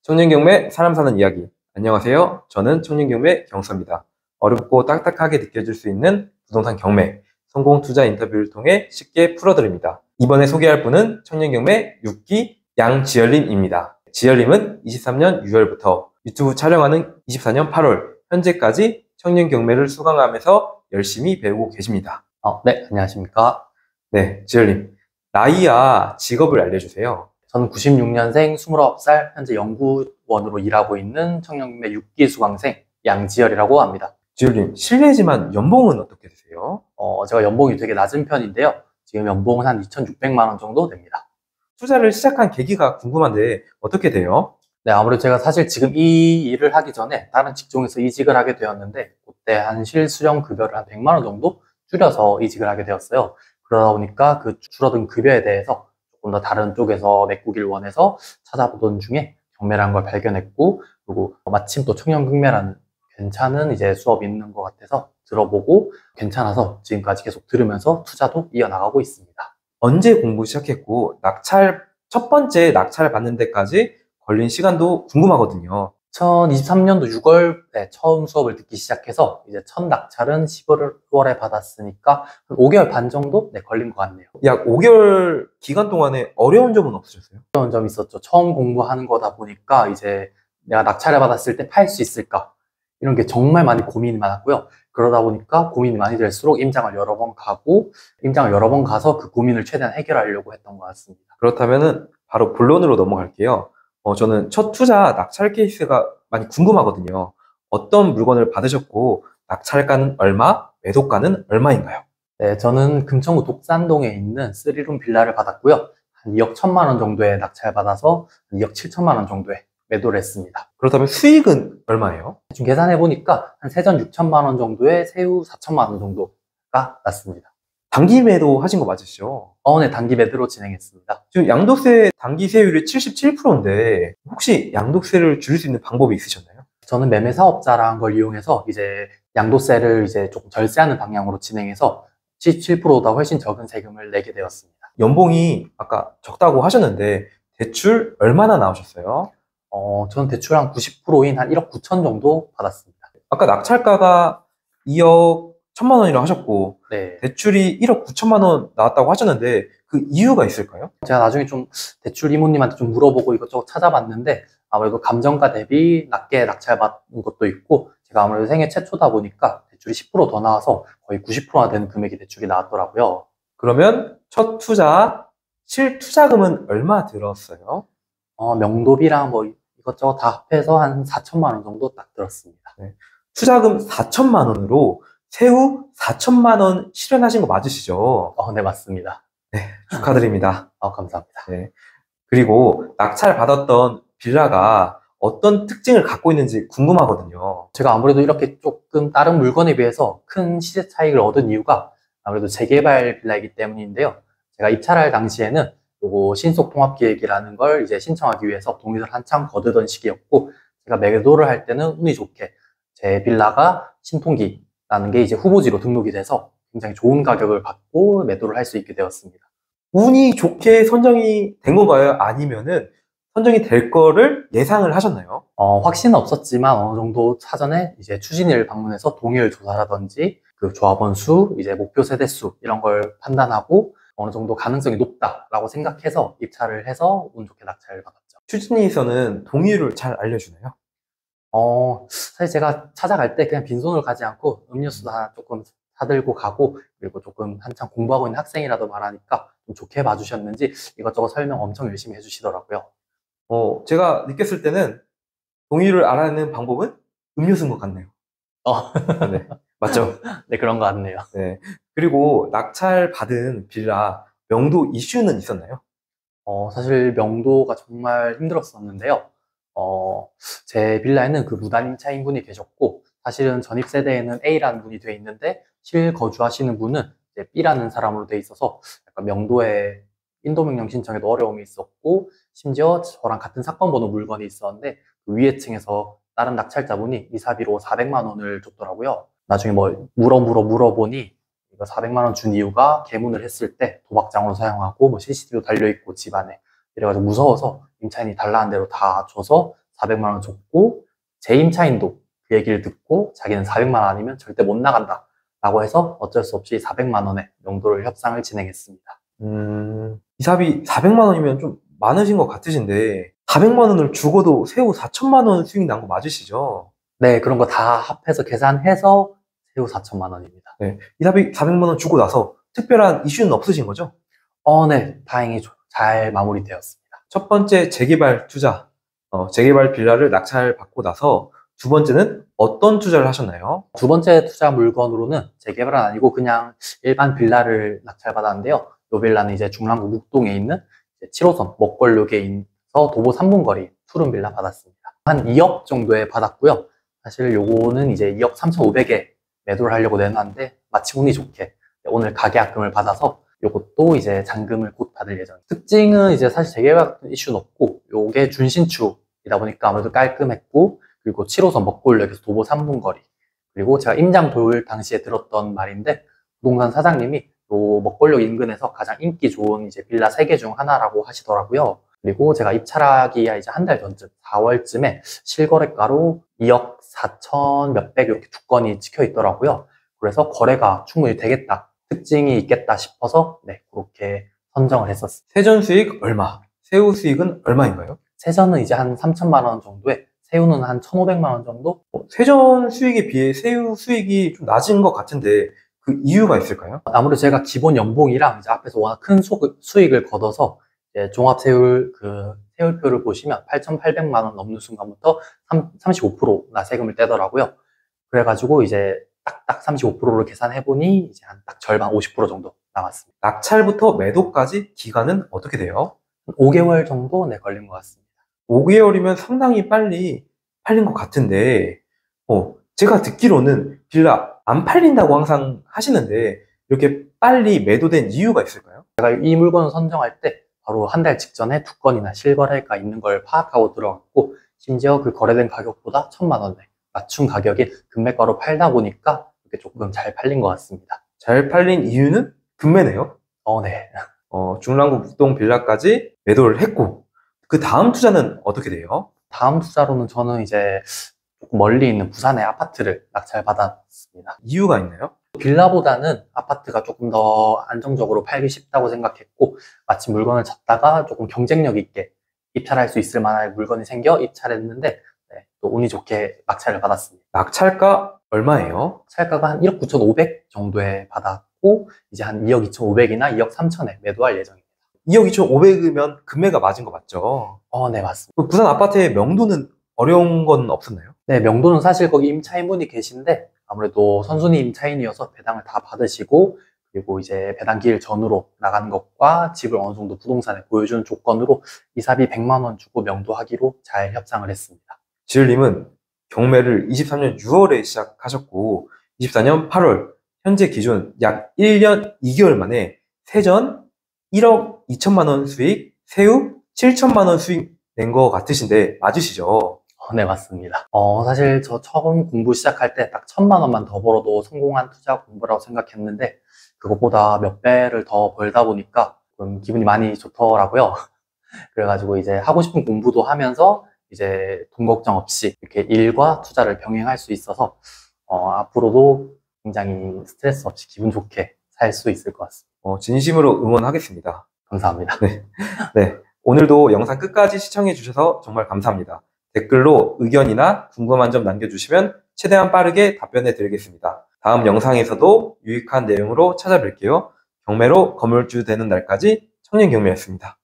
청년경매 사람 사는 이야기. 안녕하세요. 저는 청년경매 경서입니다. 어렵고 딱딱하게 느껴질 수 있는 부동산 경매, 성공 투자 인터뷰를 통해 쉽게 풀어드립니다. 이번에 소개할 분은 청년경매 6기 양지열님입니다. 지열님은 23년 6월부터 유튜브 촬영하는 24년 8월 현재까지 청년경매를 수강하면서 열심히 배우고 계십니다. 네, 안녕하십니까. 네, 지열님. 나이와 직업을 알려주세요. 저는 96년생 29살, 현재 연구원으로 일하고 있는 청년경매 6기 수강생 양지열이라고 합니다. 지열님, 실례지만 연봉은 어떻게 되세요? 제가 연봉이 되게 낮은 편인데요. 지금 연봉은 한 2,600만 원 정도 됩니다. 투자를 시작한 계기가 궁금한데 어떻게 돼요? 네, 아무래도 제가 사실 지금 이 일을 하기 전에 다른 직종에서 이직을 하게 되었는데, 그때 한 실수령 급여를 한 100만 원 정도 줄여서 이직을 하게 되었어요. 그러다 보니까 그 줄어든 급여에 대해서 조금 더 다른 쪽에서 메꾸길 원해서 찾아보던 중에 경매라는 걸 발견했고, 그리고 마침 또 청년경매라는 괜찮은 이제 수업이 있는 것 같아서 들어보고 괜찮아서 지금까지 계속 들으면서 투자도 이어나가고 있습니다. 언제 공부 시작했고 첫 번째 낙찰 받는 데까지 걸린 시간도 궁금하거든요. 2023년도 6월에 처음 수업을 듣기 시작해서 이제 첫 낙찰은 11월에 받았으니까 한 5개월 반 정도 걸린 것 같네요. 약 5개월 기간 동안에 어려운 점은 없으셨어요? 어려운 점이 있었죠. 처음 공부하는 거다 보니까 이제 내가 낙찰을 받았을 때 팔 수 있을까? 이런 게 정말 많이 고민이 많았고요. 그러다 보니까 고민이 많이 될수록 임장을 여러 번 가고, 임장을 여러 번 가서 그 고민을 최대한 해결하려고 했던 것 같습니다. 그렇다면은 바로 본론으로 넘어갈게요. 저는 첫 투자 낙찰 케이스가 많이 궁금하거든요. 어떤 물건을 받으셨고 낙찰가는 얼마, 매도가는 얼마인가요? 네, 저는 금천구 독산동에 있는 3룸 빌라를 받았고요. 한 2억 1천만 원 정도의 낙찰 받아서 2억 7천만 원 정도에 매도를 했습니다. 그렇다면 수익은 얼마예요? 대충 계산해보니까 한 세전 6천만 원 정도에 세후 4천만 원 정도가 났습니다. 단기 매도 하신 거 맞으시죠? 네, 단기 매도로 진행했습니다. 지금 양도세 단기 세율이 77%인데 혹시 양도세를 줄일 수 있는 방법이 있으셨나요? 저는 매매 사업자라는 걸 이용해서 이제 양도세를 이제 조금 절세하는 방향으로 진행해서 77%보다 훨씬 적은 세금을 내게 되었습니다. 연봉이 아까 적다고 하셨는데 대출 얼마나 나오셨어요? 저는 대출 한 90%인 한 1억 9천 정도 받았습니다. 아까 낙찰가가 2억 1천만 원이라고 하셨고 네. 대출이 1억 9천만 원 나왔다고 하셨는데 그 이유가 있을까요? 제가 나중에 좀 대출 이모님한테 좀 물어보고 이것저것 찾아봤는데 아무래도 감정가 대비 낮게 낙찰받은 것도 있고, 제가 아무래도 생애 최초다 보니까 대출이 10%더 나와서 거의 90%나 되는 금액의 대출이 나왔더라고요. 그러면 첫 투자 실투자금은 얼마 들었어요? 명도비랑 뭐 이것저것 다 합해서 한 4천만 원 정도 딱 들었습니다. 네. 투자금 4천만 원으로 세후 4천만 원 실현하신 거 맞으시죠? 네, 맞습니다. 네, 축하드립니다. 감사합니다. 네. 그리고 낙찰 받았던 빌라가 어떤 특징을 갖고 있는지 궁금하거든요. 제가 아무래도 이렇게 조금 다른 물건에 비해서 큰 시세 차익을 얻은 이유가 아무래도 재개발 빌라이기 때문인데요. 제가 입찰할 당시에는 요거 신속통합기획이라는 걸 이제 신청하기 위해서 동의서를 한참 거두던 시기였고, 제가 매도를 할 때는 운이 좋게 제 빌라가 신통기라는 게 이제 후보지로 등록이 돼서 굉장히 좋은 가격을 받고 매도를 할 수 있게 되었습니다. 운이 좋게 선정이 된 건가요? 아니면은 선정이 될 거를 예상을 하셨나요? 확신은 없었지만 어느 정도 사전에 이제 추진위를 방문해서 동의를 조사라든지 그 조합원 수, 이제 목표 세대 수 이런 걸 판단하고 어느 정도 가능성이 높다라고 생각해서 입찰을 해서 운 좋게 낙찰을 받았죠. 추진위에서는 동의를 잘 알려주나요? 사실 제가 찾아갈 때 그냥 빈손으로 가지 않고 음료수도 하나 조금 사들고 가고, 그리고 조금 한창 공부하고 있는 학생이라도 말하니까 좀 좋게 봐주셨는지 이것저것 설명 엄청 열심히 해주시더라고요. 제가 느꼈을 때는 동의를 알아내는 방법은 음료수인 것 같네요. 네, 맞죠? 네, 그런 것 같네요. 네. 그리고 낙찰 받은 빌라 명도 이슈는 있었나요? 사실 명도가 정말 힘들었었는데요. 제 빌라에는 그 무단 임차인 분이 계셨고, 사실은 전입 세대에는 A라는 분이 돼 있는데 실거주하시는 분은 이제 B라는 사람으로 돼 있어서 약간 명도에 인도명령 신청에도 어려움이 있었고, 심지어 저랑 같은 사건 번호 물건이 있었는데 그 위에 층에서 다른 낙찰자분이 이사비로 400만 원을 줬더라고요. 나중에 뭐 물어보니 이거 400만 원 준 이유가 개문을 했을 때 도박장으로 사용하고 뭐 CCTV도 달려있고 집안에, 이래가지고 무서워서 임차인이 달라는 대로 다 줘서 400만 원 줬고, 제 임차인도 그 얘기를 듣고 자기는 400만 원 아니면 절대 못 나간다 라고 해서 어쩔 수 없이 400만 원의 명도를 협상을 진행했습니다. 이사비 400만 원이면 좀 많으신 것 같으신데 400만 원을 주고도 새우 4천만 원 수익 난 거 맞으시죠? 네, 그런 거 다 합해서 계산해서 새우 4천만 원입니다. 네, 이사비 400만 원 주고 나서 특별한 이슈는 없으신 거죠? 네, 다행히 잘 마무리되었습니다. 첫 번째 재개발 투자, 재개발 빌라를 낙찰받고 나서 두 번째는 어떤 투자를 하셨나요? 두 번째 투자 물건으로는 재개발은 아니고 그냥 일반 빌라를 낙찰받았는데요. 이 빌라는 이제 중랑구 묵동에 있는 7호선 먹골역에 있어서 도보 3분 거리 투룸 빌라 받았습니다. 한 2억 정도에 받았고요. 사실 요거는 이제 2억 3,500에 매도를 하려고 내놨는데 마침 운이 좋게 오늘 가계약금을 받아서 요것도 이제 잔금을 곧 받을 예정입니다. 특징은 이제 사실 재개발 같은 이슈는 없고 요게 준신축이다 보니까 아무래도 깔끔했고, 그리고 7호선 먹골역에서 도보 3분 거리, 그리고 제가 임장 볼 당시에 들었던 말인데 부동산 사장님이 또 먹골역 인근에서 가장 인기 좋은 이제 빌라 3개 중 하나라고 하시더라고요. 그리고 제가 입찰하기 이제 한 달 전쯤 4월쯤에 실거래가로 2억 4천 몇백 이렇게 두 건이 찍혀 있더라고요. 그래서 거래가 충분히 되겠다, 특징이 있겠다 싶어서 그렇게 선정을 했었어요. 세전 수익 얼마, 새우 수익은 얼마인가요? 세전은 이제 한 3천만 원 정도에 새우는 한 1,500만 원 정도? 세전 수익에 비해 새우 수익이 좀 낮은 것 같은데 그 이유가 있을까요? 아무래도 제가 기본 연봉이랑 이제 앞에서 워낙 큰 수익을 거둬서 이제 종합 세율표를 보시면 8,800만 원 넘는 순간부터 35%나 세금을 떼더라고요. 그래가지고 이제 딱딱 35%로 계산해보니 이제 한 딱 절반 50% 정도 남았습니다. 낙찰부터 매도까지 기간은 어떻게 돼요? 5개월 정도 걸린 것 같습니다. 5개월이면 상당히 빨리 팔린 것 같은데, 제가 듣기로는 빌라 안 팔린다고 항상 하시는데, 이렇게 빨리 매도된 이유가 있을까요? 제가 이 물건을 선정할 때 바로 한 달 직전에 두 건이나 실거래가 있는 걸 파악하고 들어갔고, 심지어 그 거래된 가격보다 1,000만 원에 맞춤 가격인 금매가로 팔다 보니까 이렇게 조금 잘 팔린 것 같습니다. 잘 팔린 이유는 금매네요. 네. 중랑구 묵동 빌라까지 매도를 했고, 그 다음 투자는 어떻게 돼요? 다음 투자로는 저는 이제 조금 멀리 있는 부산의 아파트를 낙찰받았습니다. 이유가 있나요? 빌라보다는 아파트가 조금 더 안정적으로 팔기 쉽다고 생각했고, 마침 물건을 찾다가 조금 경쟁력 있게 입찰할 수 있을 만한 물건이 생겨 입찰했는데 또 운이 좋게 낙찰을 받았습니다. 낙찰가 얼마예요? 낙찰가가 한 1억 9,500 정도에 받았고, 이제 한 2억 2,500이나 2억 3천에 매도할 예정입니다. 2억 2,500이면 금매가 맞은 거 맞죠? 네, 맞습니다. 그 부산 아파트의 명도는 어려운 건 없었나요? 네, 명도는 사실 거기 임차인분이 계신데 아무래도 선순위 임차인이어서 배당을 다 받으시고, 그리고 이제 배당기일 전후로 나가는 것과 집을 어느 정도 부동산에 보여주는 조건으로 이사비 100만 원 주고 명도하기로 잘 협상을 했습니다. 지을님은 경매를 23년 6월에 시작하셨고 24년 8월 현재 기준 약 1년 2개월 만에 세전 1억 2천만 원 수익, 새우 7천만 원 수익 낸 거 같으신데 맞으시죠? 네, 맞습니다. 사실 저 처음 공부 시작할 때 딱 1,000만 원만 더 벌어도 성공한 투자 공부라고 생각했는데 그것보다 몇 배를 더 벌다 보니까 좀 기분이 많이 좋더라고요. 그래가지고 이제 하고 싶은 공부도 하면서 이제 돈 걱정 없이 이렇게 일과 투자를 병행할 수 있어서 앞으로도 굉장히 스트레스 없이 기분 좋게 살 수 있을 것 같습니다. 진심으로 응원하겠습니다. 감사합니다. 네. 오늘도 영상 끝까지 시청해 주셔서 정말 감사합니다. 댓글로 의견이나 궁금한 점 남겨주시면 최대한 빠르게 답변해 드리겠습니다. 다음 영상에서도 유익한 내용으로 찾아뵐게요. 경매로 건물주 되는 날까지 청년경매였습니다.